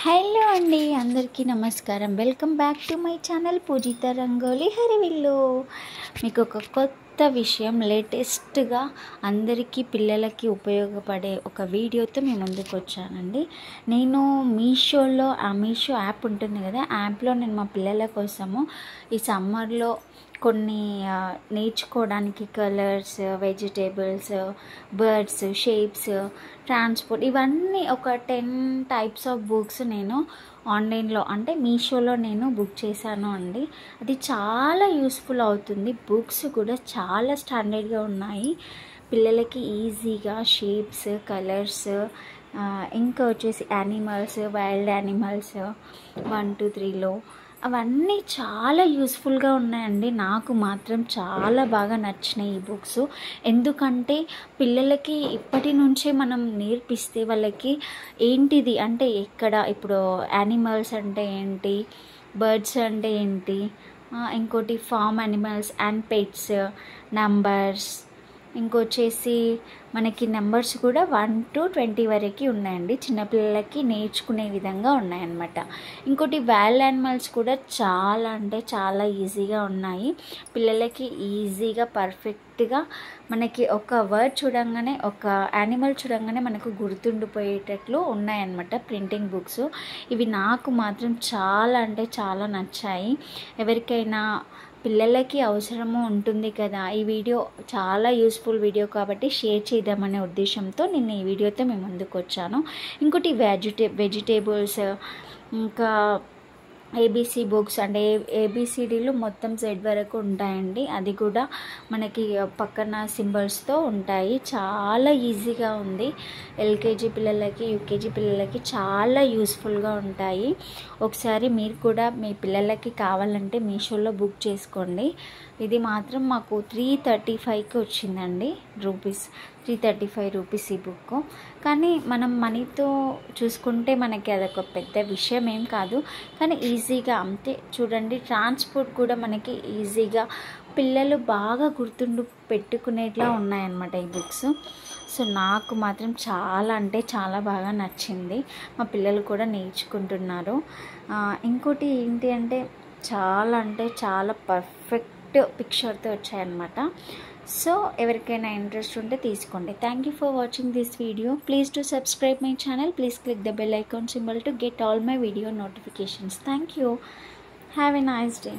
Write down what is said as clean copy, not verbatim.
Hello అండి, అందరికీ నమస్కారం. Welcome back to my channel Pujitha Rangoli Harivillu. మీకు ఒక కొత్త విషయం లేటెస్ట్గా అందరికీ పిల్లలకి ఉపయోగపడే ఒక వీడియోతో మీ ముందుకు వచ్చానండి. నేను మీషోలో మీషో యాప్ ఉంటుంది కదా, యాప్లో నేను మా పిల్లల కోసము ఈ సమ్మర్లో కొన్ని నేర్చుకోవడానికి colours, vegetables, birds, shapes, transport ఇవన్నీ ఒక 10 టైప్స్ ఆఫ్ బుక్స్ నేను ఆన్లైన్లో అంటే మీషోలో నేను బుక్ చేశాను అండి. అది చాలా యూస్ఫుల్ అవుతుంది. బుక్స్ కూడా చాలా స్టాండర్డ్గా ఉన్నాయి. పిల్లలకి ఈజీగా షేప్స్, కలర్స్, ఇంకా వచ్చేసి యానిమల్స్, వైల్డ్ యానిమల్స్ 1, 2, 3లో అవన్నీ చాలా యూస్ఫుల్గా ఉన్నాయండి. నాకు మాత్రం చాలా బాగా నచ్చినాయి ఈ బుక్స్. ఎందుకంటే పిల్లలకి ఇప్పటి నుంచే మనం నేర్పిస్తే వాళ్ళకి ఏంటిది అంటే ఎక్కడ ఇప్పుడు యానిమల్స్ అంటే ఏంటి, బర్డ్స్ అంటే ఏంటి, ఇంకోటి farm animals and pets, numbers, ఇంకొచ్చేసి మనకి నెంబర్స్ కూడా 1 to 20 వరకు ఉన్నాయండి. చిన్నపిల్లలకి నేర్చుకునే విధంగా ఉన్నాయన్నమాట. ఇంకోటి వైల్డ్ యానిమల్స్ కూడా చాలా అంటే చాలా ఈజీగా ఉన్నాయి. పిల్లలకి ఈజీగా పర్ఫెక్ట్గా మనకి ఒక వర్డ్ చూడంగానే, ఒక యానిమల్ చూడంగానే మనకు గుర్తుండిపోయేటట్లు ఉన్నాయన్నమాట ప్రింటింగ్ బుక్స్. ఇవి నాకు మాత్రం చాలా అంటే చాలా నచ్చాయి. ఎవరికైనా పిల్లలకి అవసరము ఉంటుంది కదా, ఈ వీడియో చాలా యూస్ఫుల్ వీడియో కాబట్టి షేర్ చేద్దామనే ఉద్దేశంతో నేను ఈ వీడియోతో మేము ముందుకు వచ్చాను. ఇంకోటి వెజిటేబుల్స్, ఇంకా ఏబీసీ బుక్స్ అంటే ఏబిసిడీలు మొత్తం Z వరకు ఉంటాయండి. అది కూడా మనకి పక్కన సింబల్స్తో ఉంటాయి. చాలా ఈజీగా ఉంది. ఎల్కేజీ పిల్లలకి, యూకేజీ పిల్లలకి చాలా యూస్ఫుల్గా ఉంటాయి. ఒకసారి మీరు కూడా మీ పిల్లలకి కావాలంటే మీషోలో బుక్ చేసుకోండి. ఇది మాత్రం మాకు 335కి వచ్చిందండి రూపీస్, 335 రూపీస్ ఈ బుక్. కానీ మనం మనీతో చూసుకుంటే మనకి అదొక పెద్ద విషయం ఏం కాదు, కానీ ఈజీగా అంతే. చూడండి, ట్రాన్స్పోర్ట్ కూడా మనకి ఈజీగా పిల్లలు బాగా గుర్తుండు పెట్టుకునేట్లా ఉన్నాయన్నమాట ఈ బుక్స్. సో నాకు మాత్రం చాలా అంటే చాలా బాగా నచ్చింది. మా పిల్లలు కూడా నేర్చుకుంటున్నారు. ఇంకోటి ఏంటి అంటే చాలా పర్ఫెక్ట్ పిక్చర్తో వచ్చాయన్నమాట. సో ఎవరికైనా ఇంట్రెస్ట్ ఉంటే తీసుకోండి. Thank you for watching this video. Please to subscribe my channel. Please click the bell icon symbol to get all my video notifications. Thank you. Have a nice day.